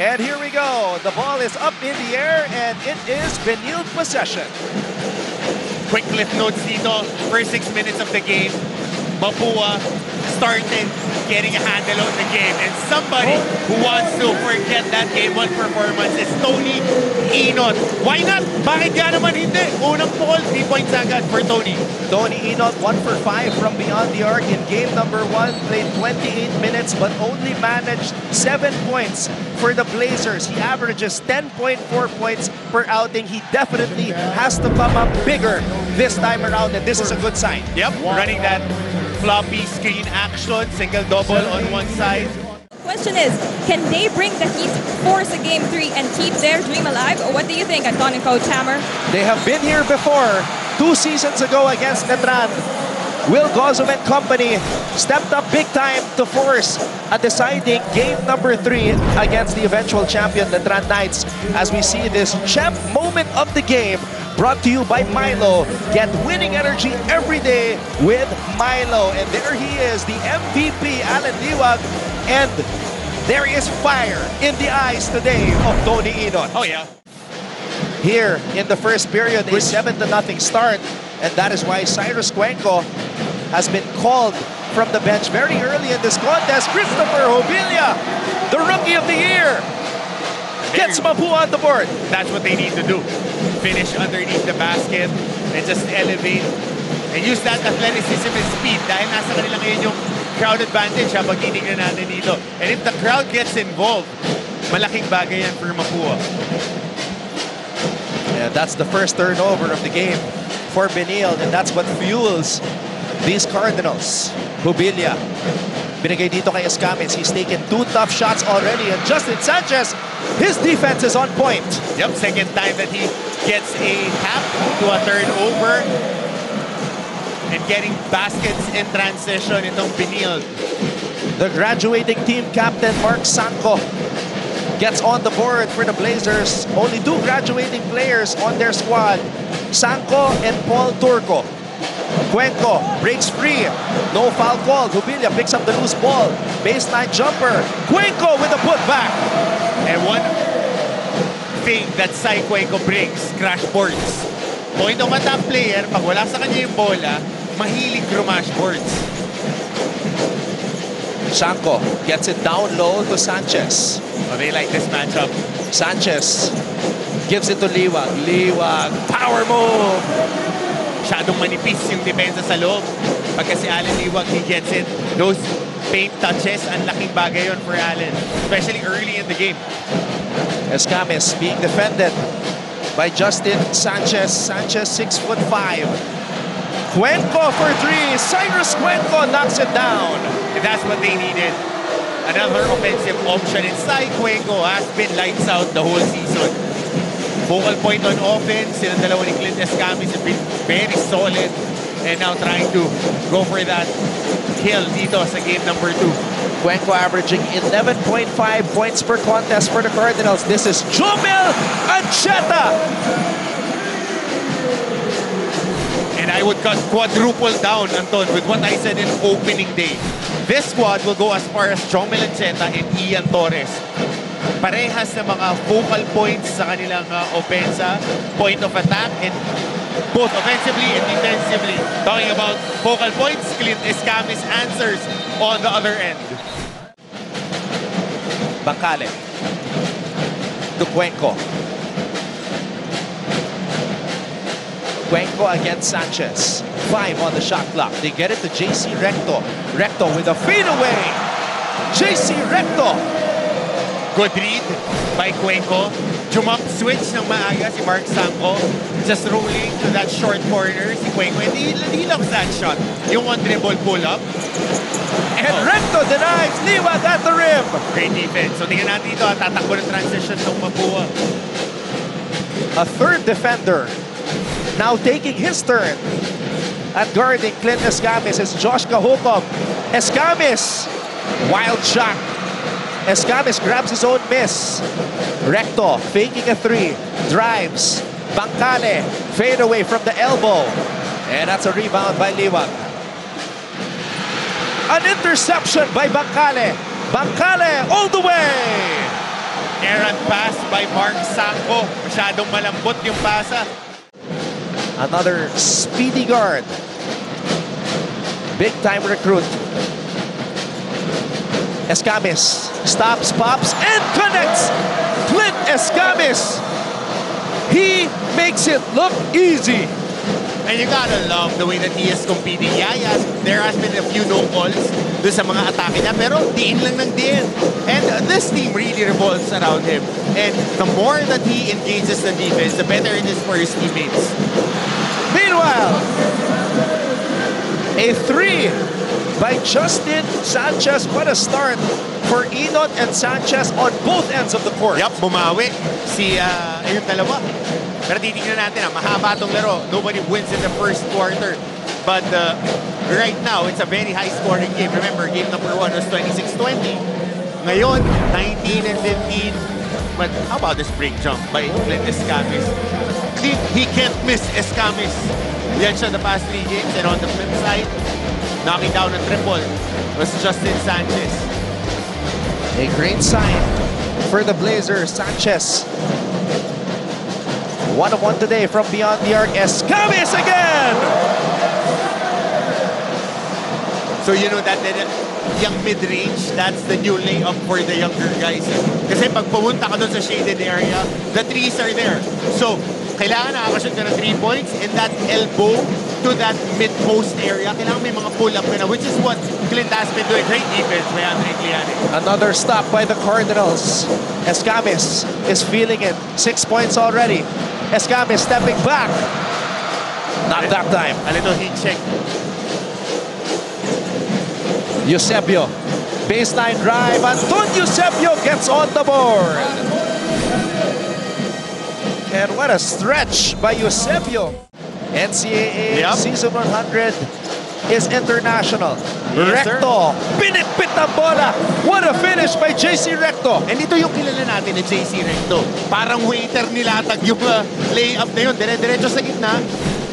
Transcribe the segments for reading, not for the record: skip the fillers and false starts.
And here we go. The ball is up in the air and it is Benil possession. Quick cliff notes dito. First 6 minutes of the game, Mapua started getting a handle on the game. And somebody who wants to forget that game 1 performance is Tony Inot. Why not? Bakit nga naman hindi? Unang ball, 3 points agad for Tony. Tony Inot 1 for 5 from beyond the arc in game number 1. Played 28 minutes but only managed 7 points for the Blazers. He averages 10.4 points per outing. He definitely has to come up bigger this time around, and this is a good sign. Yep, running that floppy screen action, single double on one side. Question is, can they bring the Heat, force a Game 3 and keep their dream alive? Or what do you think, Anton and Coach Hammer? They have been here before, 2 seasons ago against Netran. Will Gozum and company stepped up big time to force a deciding game number 3 against the eventual champion, Netran Knights. As we see this champ moment of the game, brought to you by Milo. Get winning energy every day with Milo. And there he is, the MVP, Alan Liwag. And there is fire in the eyes today of Tony Inot. Oh yeah. Here in the first period, a 7-0 start. And that is why Cyrus Cuenco has been called from the bench very early in this contest. Christopher Hobilia, the Rookie of the Year, gets Mapua on the board. That's what they need to do. Finish underneath the basket and just elevate and use that athleticism and speed dahil nasa kanila ngayon yung crowd advantage habang titignan natin dito. And if the crowd gets involved, malaking bagay yan for Mapua. Yeah, that's the first turnover of the game for Benil, and that's what fuels these Cardinals. Hobilia, binigay dito kay Escamis. He's taken 2 tough shots already, and Justin Sanchez, his defense is on point. Yep, second time that he gets a tap to a turnover and getting baskets in transition itong Benil. The graduating team captain, Mark Sanko, gets on the board for the Blazers. Only 2 graduating players on their squad, Sanko and Paul Turco. Cuenco breaks free. No foul called. Hobilia picks up the loose ball. Baseline jumper. Cuenco with a putback. And one thing that Cy Cuenco brings, crash boards. Point of attack player, pag wala sa kanya yung bola, mahilig crash boards. Sanko gets it down low to Sanchez. Oh, they like this matchup. Sanchez gives it to Liwag. Liwag, power move. Masyadong manipis yung depensa sa loob. Pagka si Allen Liwag, he gets it. Those paint touches, ang laking bagay yun for Allen. Especially early in the game. Escamis being defended by Justin Sanchez. Sanchez 6'5". Cuenco for 3. Cyrus Cuenco knocks it down. And that's what they needed. Another offensive option. And Cy Cuenco has been lights out the whole season. Focal point on offense. Silang dalawa ni Clint Escamis have been very solid. And now trying to go for that kill dito sa game number 2. Cuenco averaging 11.5 points per contest for the Cardinals. This is Jomel Ancheta. And I would quadruple down, Anton, with what I said in opening day. This squad will go as far as Jomel Ancheta and Ian Torres. Parehas na mga focal points sa kanilang offensa, point of attack, and both offensively and defensively. Talking about focal points, Clint Escamis answers on the other end. Bacale to Cuenco. Cuenco against Sanchez. 5 on the shot clock. They get it to JC Recto. Recto with a fadeaway. JC Recto. Good read by Cuenco. Jump switch ng maaga si Mark Sanko. Just rolling to that short corner si Cuenco. And he loves that shot. Yung one dribble pull-up. And Recto denies Liwag at the rim. Great defense. So tingnan natin dito. Tatakbo ng transition ng Mapua. A third defender now taking his turn at guarding Clint Escamis is Josh Cahokom. Escamis, wild shot. Escamis grabs his own miss. Recto faking a 3, drives. Bacale, fade away from the elbow. And that's a rebound by Liwag. An interception by Bacale. Bacale all the way. Excellent pass by Mark Sanko. Masyadong malambot yung pasa. Another speedy guard. Big time recruit. Escamis stops, pops, and connects. Clint Escamis. He makes it look easy. And you gotta love the way that he is competing. Yeah, there has been a few no calls doon sa mga atake niya, pero diin lang ng diin. And this team really revolves around him. And the more that he engages the defense, the better it is for his teammates. Meanwhile, a three by Justin Sanchez. What a start for Enot and Sanchez on both ends of the court. Yup, bumawi si yung dalawa. Pero titignan natin, mahaba itong laro. Nobody wins in the first quarter. But right now, it's a very high-scoring game. Remember, game number 1 was 26-20. Ngayon, 19 and 15. But how about this break jump by Clint Escamis? He can't miss Escamis. Yan siya the past 3 games. And on the flip side, knocking down a triple was Justin Sanchez. A great sign for the Blazers. Sanchez. 1-of-1 today from beyond the arc. Escamis again! So you know that yung mid-range, that's the new layup for the younger guys. Kasi pag pumunta ka doon sa shaded area, the threes are there. So, kailangan nakakashoot ka ng 3 points and that elbow to that mid-post area. Kailangan may mga pull-up ka na, which is what Clint has been doing. Great defense by Andre Cliani. Another stop by the Cardinals. Escamis is feeling it. 6 points already. Escamis stepping back. Not that time. A little heat check. Eusebio. Baseline drive. Anton Eusebio gets on the board. And what a stretch by Eusebio. NCAA Season 100 is international. Yes, Recto. Pinitpit ang bola. What a finish by JC Recto. And ito yung kilala natin ni JC Recto. Parang waiter nilatag yung layup na yun. Dire-diretso sa gitna.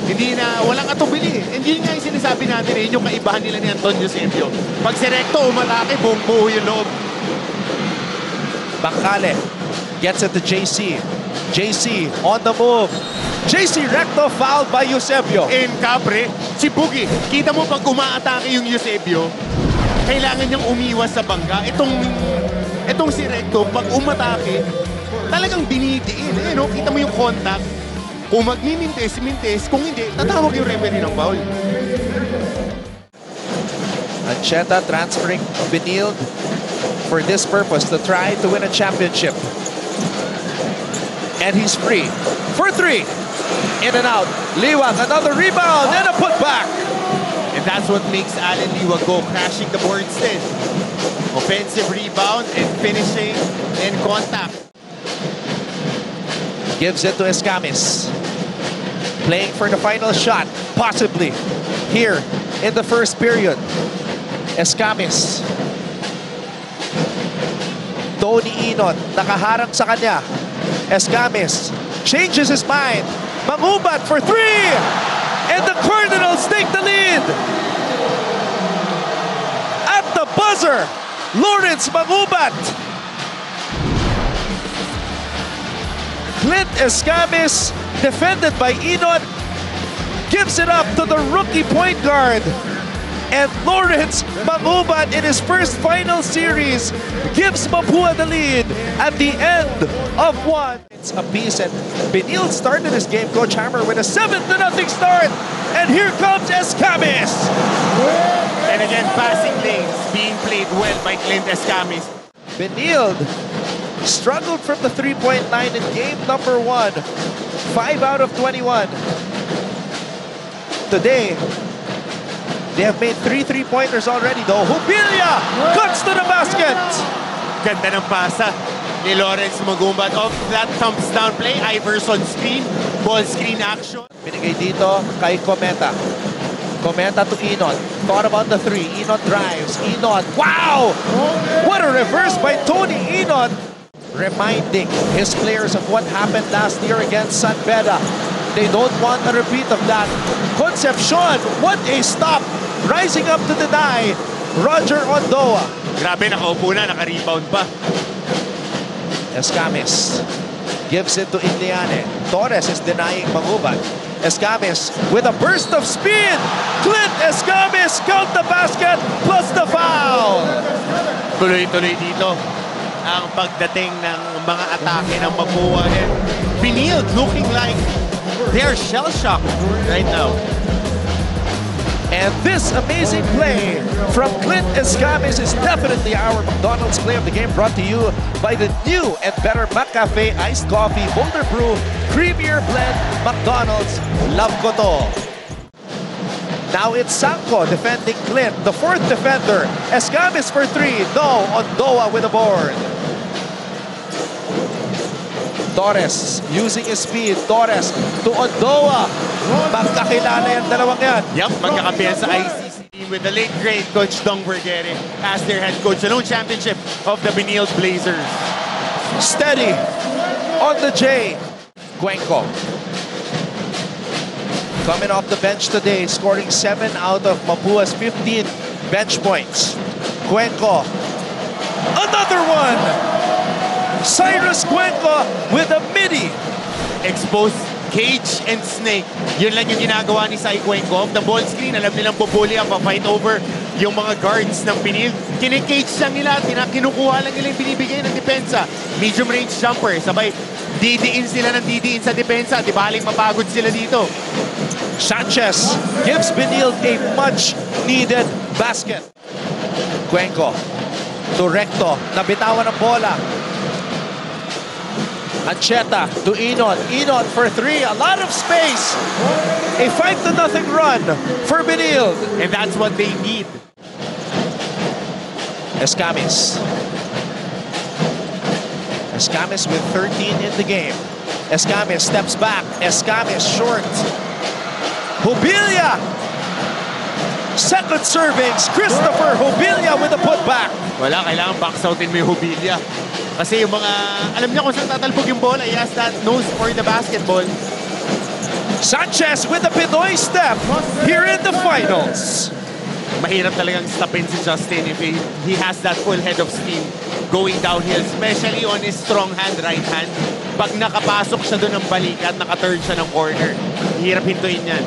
Hindi na, walang atubili. And yun nga yung sinasabi natin, yun yung kaibahan nila ni Anton Eusebio. Pag si Recto umatake, buong-buo yung loob. Bacale gets it to JC. JC on the move. JC Recto fouled by Eusebio. And Capre, si Boogie, kita mo pag umaatake yung Eusebio, kailangan niyang umiwas sa bangga. Itong si Recto, pag umatake, talagang dinidiin. No? Kita mo yung contact. Kung magmimintes, kung hindi, tatawag yung referee ng foul. Ancheta transferring Benilde for this purpose, to try to win a championship. And he's free for 3. In and out. Liwag, another rebound and a putback. And that's what makes Allen Liwag go crashing the board instead. Offensive rebound and finishing in contact. Gives it to Escamis. Playing for the final shot, possibly, here in the first period. Escamis. Tony Enot, nakaharang sa kanya. Escamis changes his mind. Mangubat for 3! And the Cardinals take the lead! At the buzzer, Lawrence Mangubat. Clint Escamis, defended by Enot, gives it up to the rookie point guard. And Lawrence Mangubat, in his first final series, gives Mapua the lead at the end of 1. It's a piece, and Benilde started his game, Coach Hammer, with a 7-0 start. And here comes Escamis. And again, passing lanes being played well by Clint Escamis. Benilde struggled from the three-point line in game number 1. 5 out of 21. Today, they have made 3 3-pointers already, though. Hubilia cuts to the basket. Ganda ng pasa ni Lawrence Mangubat. Off that thumbs down play, Iverson screen, ball screen action. Binigay dito kay Cometa. Cometa to Enot. Thought about the 3. Enot drives. Enot. Wow! What a reverse by Tony Enot. Reminding his players of what happened last year against San Beda. They don't want a repeat of that. Concepcion, what a stop. Rising up to deny, Roger Ondoa. Grabe, nakaupo na, naka-rebound pa. Escamis gives it to Iliane. Torres is denying Mangubat. Escamis with a burst of speed. Clint Escamis count the basket plus the foul. Tuloy-tuloy dito ang pagdating ng mga atake ng Mapua. And Benilde looking like they're shell-shocked right now. And this amazing play from Clint Escamis is definitely our McDonald's play of the game, brought to you by the new and better McCafe Iced Coffee Boulder Brew Creamier Blend. McDonald's, love ko to. Now it's Sanko defending Clint, the fourth defender. Escamis for three. No, Ondoa with the board. Torres using his speed. Torres to Ondoa. Magkakilala yung dalawang yan. Yup, magkakapiyan sa ICC team with the late great Coach Dong Vergere as their head coach. The lone championship of the Benilde Blazers. Steady on the J. Cuenco. Coming off the bench today, scoring 7 out of Mapua's 15 bench points. Cuenco. Another one! Cyrus Cuenco with a midi. Expose cage and snake. Yun lang yung ginagawa ni Sai Cuenco. The ball screen, alam nilang bubuli ang pa-fight over yung mga guards ng Benilde. Kinikage lang nila, kinukuha lang nila yung binibigay ng depensa. Medium range jumper, sabay didiin sila ng didiin sa depensa. Di baling mapagod sila dito. Sanchez gives Benilde a much-needed basket. Cuenco to Recto. Nabitawan ng bola. Ancheta to Inon. Inon for three. A lot of space. A 5-0 run for Benilde. And that's what they need. Escamis. Escamis with 13 in the game. Escamis steps back. Escamis short. Hobilia. Second servings. Christopher Hobilia with a putback. Wala, kailangan box outin mo yung Hobilia. Kasi yung mga, alam niya kung saan tatalbog yung bola. He has that nose for the basketball. Sanchez with a Pinoy step here in the finals. Mahirap talagang stopin si Justin if he has that full head of steam going downhill, especially on his strong hand, right hand. Pag nakapasok siya doon ng balikat, nakaturn siya ng corner. Hirap hintuin yan.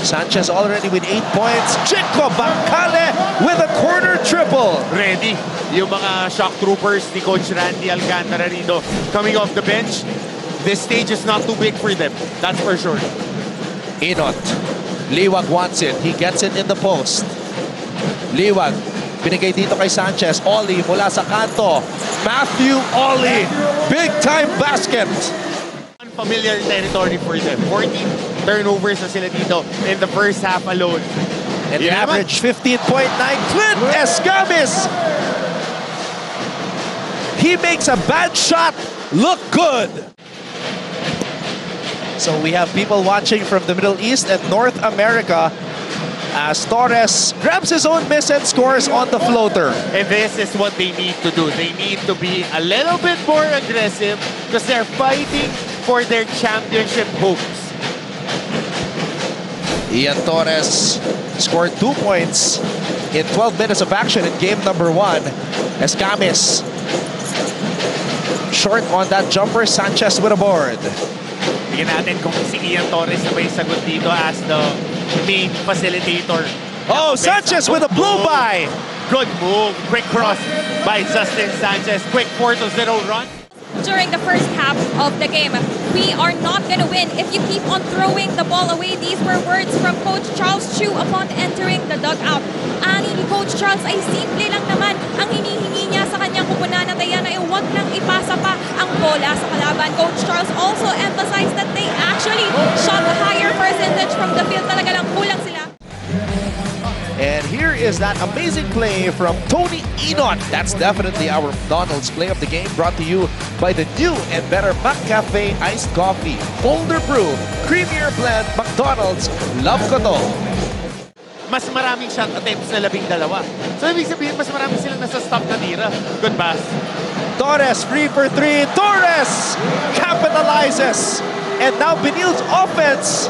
Sanchez already with 8 points. Chico Bacale with a corner triple. Ready. Yung mga shock troopers ni Coach Randy Alcantara rito coming off the bench. This stage is not too big for them. That's for sure. Inot. Liwag wants it. He gets it in the post. Liwag. Binigay dito kay Sanchez. Oli mula sa kanto. Matthew Oli. Big time basket. Unfamiliar territory for them. 14 turnovers na sila dito in the first half alone. And the average 15.9. Clint Escamis. He makes a bad shot look good. So we have people watching from the Middle East and North America as Torres grabs his own miss and scores on the floater. And this is what they need to do. They need to be a little bit more aggressive because they're fighting for their championship hopes. Ian Torres scored 2 points in 12 minutes of action in game number 1. Escamis short on that jumper. Sanchez with a board. Tingnan natin kung si Ian Torres na may sagot dito as the main facilitator. Oh, Sanchez with a blow-by. Good move. Quick cross by Justin Sanchez. Quick 4-0 run. During the first half of the game, we are not going to win if you keep on throwing the ball away. These were words from Coach Charles Chu upon entering the dugout. Ani ni Coach Charles ay simple lang naman ang hinihingi niya sa kanyang kupunan na Diana ay huwag nang ipasa pa ang bola sa kalaban. Coach Charles also emphasized that they actually shot a higher percentage from the field. Talaga lang kulang sila. And here is that amazing play from Tony Inot. That's definitely our McDonald's play of the game, brought to you by the new and better McCafe Iced Coffee. Boulder Brew, Creamier Blend, McDonald's, love ko to. Mas maraming shot attempts na 12. So ibig sabihin, mas maraming silang nasa stop na tira. Good pass. Torres free for 3. Torres capitalizes. And now Benilde's offense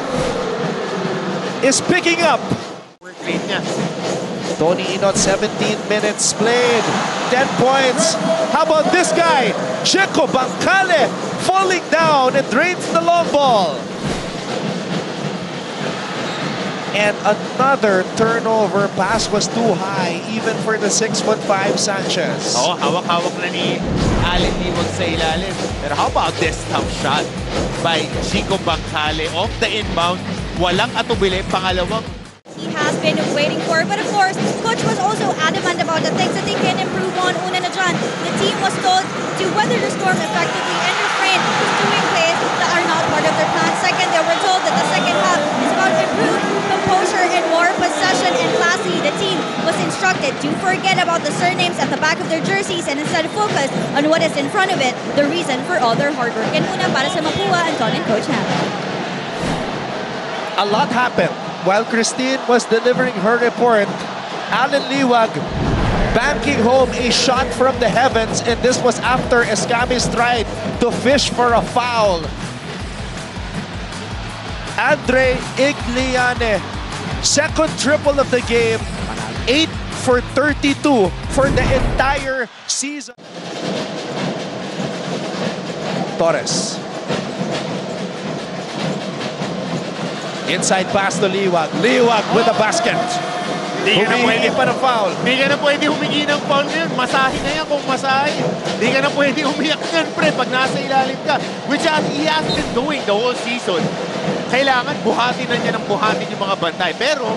is picking up. Work rate niya. Tony Inot, 17 minutes played, 10 points. How about this guy? Chico Bancale falling down and drains the long ball. And another turnover. Pass was too high, even for the 6'5" Sanchez. Oo, hawak-hawak na ni Allen Liwag sa ilalim. Pero how about this tough shot by Chico Bancale off the inbound? Walang atubili, pangalawang. He has been waiting for, but of course, coach was also adamant about the things that they can improve on. Una na dyan, the team was told to weather the storm effectively and refrain from doing plays that are not part of their plan. Second, they were told that the second half is about improved composure and more possession and classy. The team was instructed to forget about the surnames at the back of their jerseys and instead focus on what is in front of it, the reason for all their hard work. And una para sa Mapua, Anton and Coach Ham. A lot happened. While Christine was delivering her report, Allen Liwag banking home a shot from the heavens, and this was after Escamis tried to fish for a foul. Andre Igliane, second triple of the game, 8 for 32 for the entire season. Torres. Inside pass to Liwag. Liwag with the basket. Humingi pa ng foul. Hindi ka na pwede humingi ng foul ngayon. Masahe na yan kung masahe. Hindi ka na pwede umiyak yan, pre, pag nasa ilalim ka. Which he has been doing the whole season. Kailangan buhatin na niya ng buhatin yung mga bantay. Pero,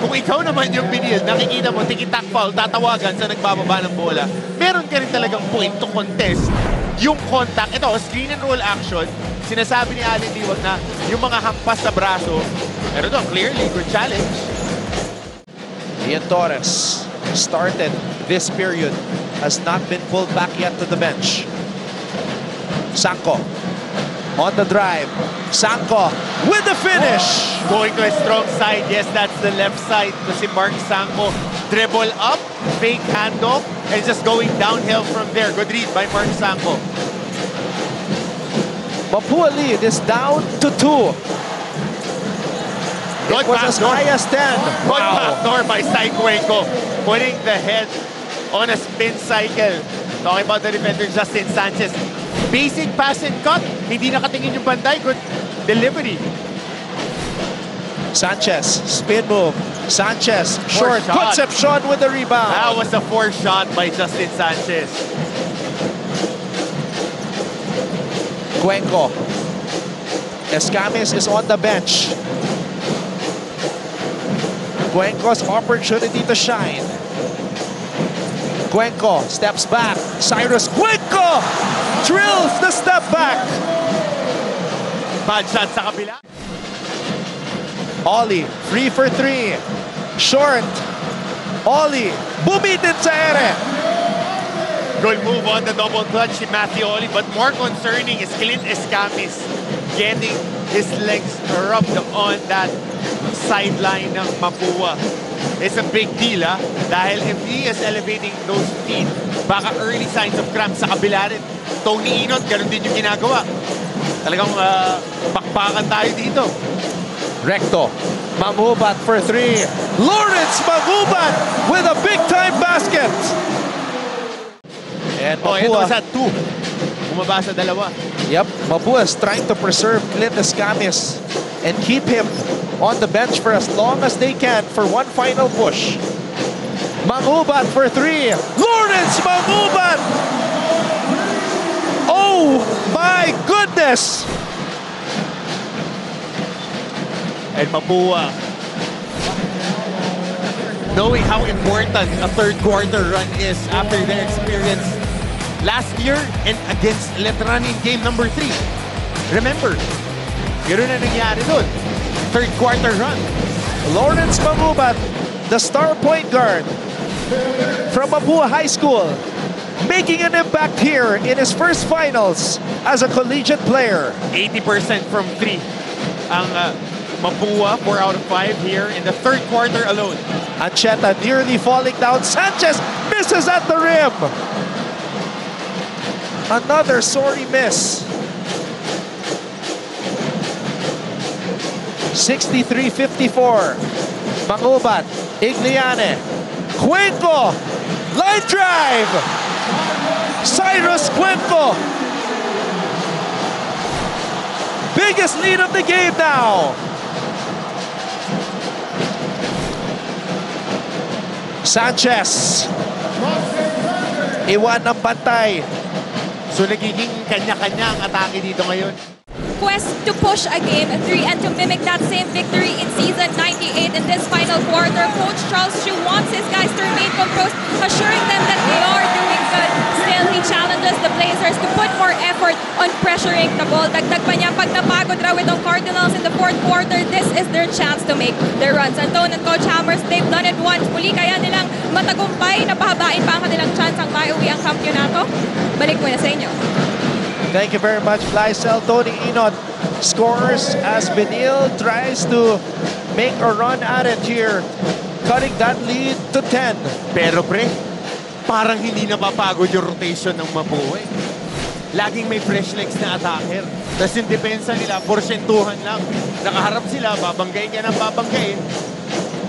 kung ikaw naman yung binil, nakikita mo, tiki-tack foul, tatawagan sa nagbababa ng bola, meron ka rin talagang point to contest yung contact. Ito, screen and roll action. Sinasabi ni Allen Liwag na yung mga hampas sa braso, pero doon, clearly, good challenge. Ian Torres started this period, has not been pulled back yet to the bench. Sanko on the drive. Sanko with the finish. Going to a strong side. Yes, that's the left side. Si Mark Sanko dribble up, fake handoff, and just going downhill from there. Good read by Mark Sanko. Mapua lead is down to 2. It was as high as 10. Good backdoor by Sai Cuenco, putting the head on a spin cycle. Talking about the defender Justin Sanchez. Basic pass and cut. Hindi nakatingin yung banday. Good delivery. Sanchez, spin move. Sanchez, short. Concepcion with the rebound. That was a forced shot by Justin Sanchez. Cuenco. Escamis is on the bench. Cuenco's opportunity to shine. Cuenco steps back. Cyrus Cuenco drills the step back. Bad shot sa kabila. Ollie, 3 for 3. Short. Ollie, bumitin sa ere. Good move on the double clutch si Matthew Ollie, but more concerning is Clint Escamis getting his legs rubbed on that sideline ng Mapua. It's a big deal, dahil if he is elevating those feet, baka early signs of cramp sa kabila rin. Tony Inot, ganun din yung ginagawa. Talagang bakbakan tayo dito. Recto. Mangubat for 3. Lawrence Mangubat with a big-time basket. And Ito Mapua, sa 2. Bumaba sa 2. yep, Mapua is trying to preserve Clint Escamis and keep him on the bench for as long as they can for one final push. Mangubat for 3. Lawrence Mangubat! Oh my goodness! And Mapua, knowing how important a third quarter run is after their experience last year and against Letran in game number 3. Remember, yun na nangyari doon. Third quarter run. Lawrence Mangubat, the star point guard from Mapua High School, making an impact here in his first finals as a collegiate player. 80% from 3 ang Mapua, 4 out of 5 here in the third quarter alone. Ancheta nearly falling down. Sanchez misses at the rim. Another sorry miss. 63-54. Mangubat, Igliane, Cuenco, line drive. Cyrus Cuenco. Biggest lead of the game now. Sanchez. Iwan ng bantay. So nagiging kanya-kanya ang atake dito ngayon. Quest to push a game 3 and to mimic that same victory in season 98 in this final quarter. Coach Charles Chu wants his guys to remain composed, assuring them that they are doing good. Still, he challenges the Blazers to put more effort on pressuring the ball. Dagdag pa niya, pag napagod raw itong Cardinals in the fourth quarter, this is their chance to make their runs. Anton and Coach Hammers, they've done it once. Muli kaya nilang matagumpay, napahabain pa ang kanilang chance ang maiuwi ang kampyonato. Balik muna sa inyo. Thank you very much, Lysel. Tony Inot scores as Benil tries to make a run at it here, cutting that lead to 10. Pero pre, parang hindi napapagod yung rotation ng Mapua. Laging may fresh legs na attacker. Tapos yung depensa nila, porsyentuhan lang. Nakaharap sila, babanggayin ka ng babanggayin.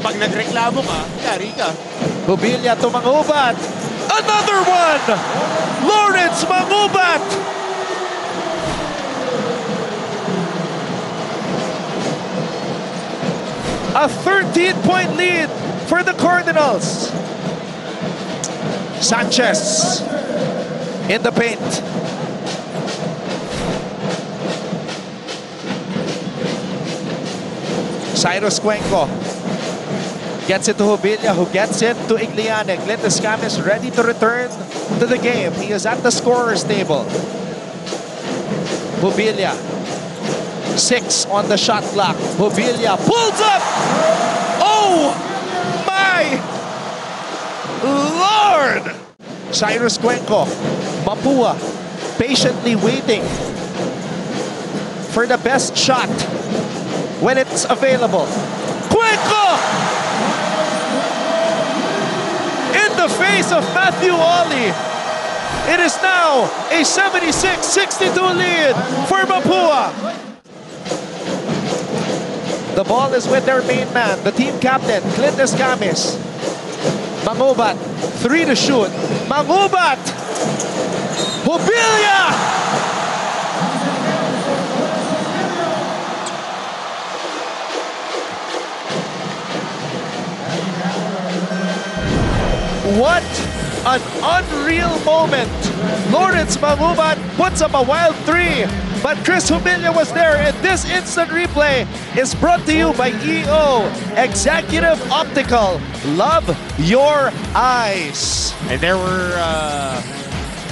Pag nagreklamo ka, yari ka. Bubilya to Mangubat. Another one! Lawrence Mangubat! A 13-point lead for the Cardinals. Sanchez in the paint. Cyrus Cuenco gets it to Jubilia, who gets it to Igliane. Clint Escamis ready to return to the game. He is at the scorer's table. Jubilia. 6 on the shot clock. Jubilia pulls up. Oh my Lord! Cyrus Cuenco. Mapua patiently waiting for the best shot when it's available. Cuenco! In the face of Matthew Ollie. It is now a 76-62 lead for Mapua. The ball is with their main man, the team captain, Clint Escamis. Mangubat, 3 to shoot. Mangubat! Jubilia! What an unreal moment. Lawrence Mangubat puts up a wild 3. But Chris Jubilia was there, and this instant replay is brought to you by EO Executive Optical. Love your eyes. And there were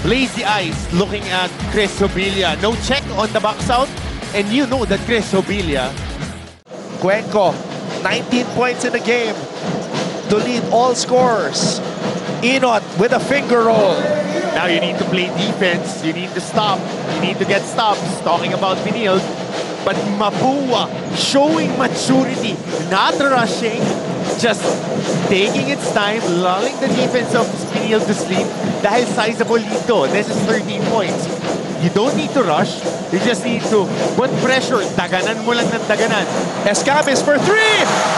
lazy eyes looking at Chris Jubilia. No check on the box out, and you know that Chris Jubilia. Cuenco, 19 points in the game to lead all scorers. Inot with a finger roll. Now you need to play defense. You need to stop. You need to get stops. Talking about Benil. But Mapua showing maturity, not rushing, just taking its time, lulling the defense of Benil to sleep. Dahil sizable lead to. This is 13 points. You don't need to rush. You just need to put pressure. Daganan mo lang ng daganan. Escamis for 3.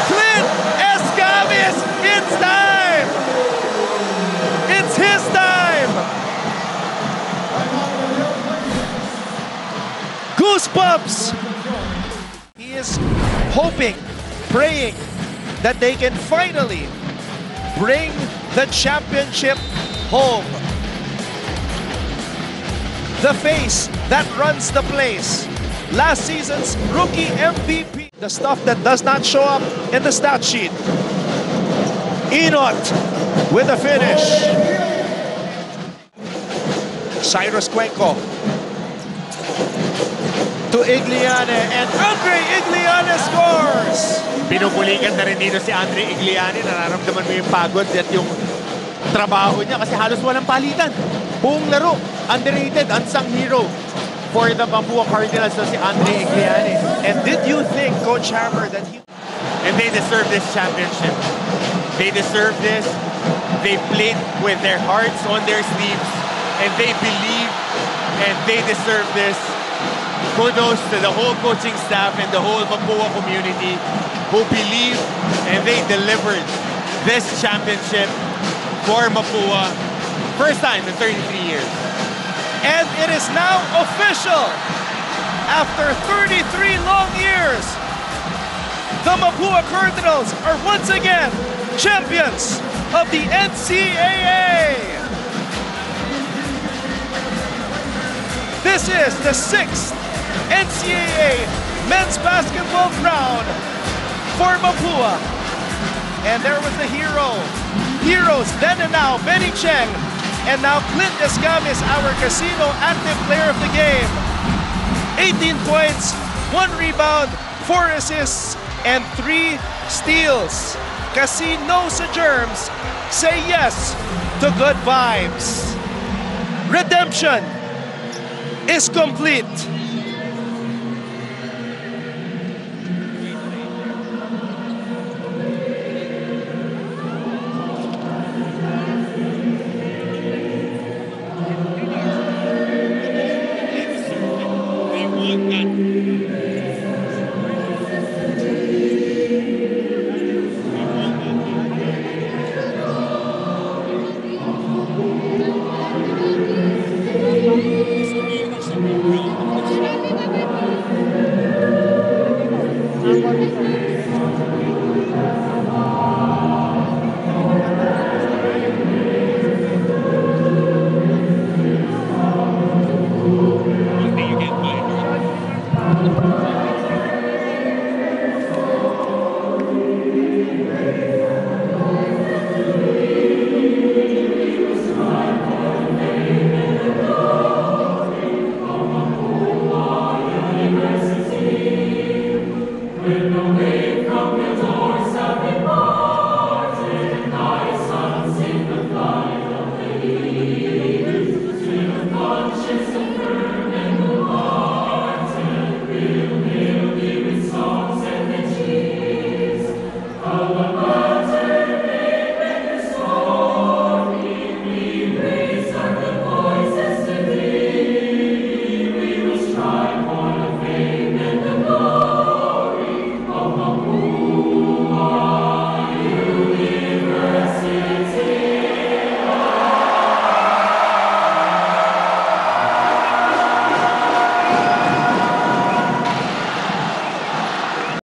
Clint Escamis. It's time. It's his time. Goosebumps. He is hoping, praying that they can finally bring the championship home. The face that runs the place. Last season's rookie MVP. The stuff that does not show up in the stat sheet. Inot with a finish. Cyrus Cuenco to Igliane, and Andre Igliane scores! Pinupulikan na rin dito si Andre Igliane. Nararamdaman mo yung pagod at yung trabaho niya kasi halos walang palitan. Buong laro, underrated, unsung hero for the Mapua Cardinals na si Andre Igliane. And did you think, Coach Hammer, that he... And they deserve this championship. They deserve this. They played with their hearts on their sleeves, and they believe, and they deserve this. Kudos to the whole coaching staff and the whole Mapua community who believed and they delivered this championship for Mapua. First time in 33 years. And it is now official. After 33 long years, the Mapua Cardinals are once again champions of the NCAA. This is the 6th NCAA men's basketball crown for Mapua. And there was the heroes then and now, Benny Cheng, and now Clint Escamis, our casino active player of the game. 18 points, 1 rebound, 4 assists, and 3 steals. Casino sa Germs, say yes to good vibes. Redemption is complete.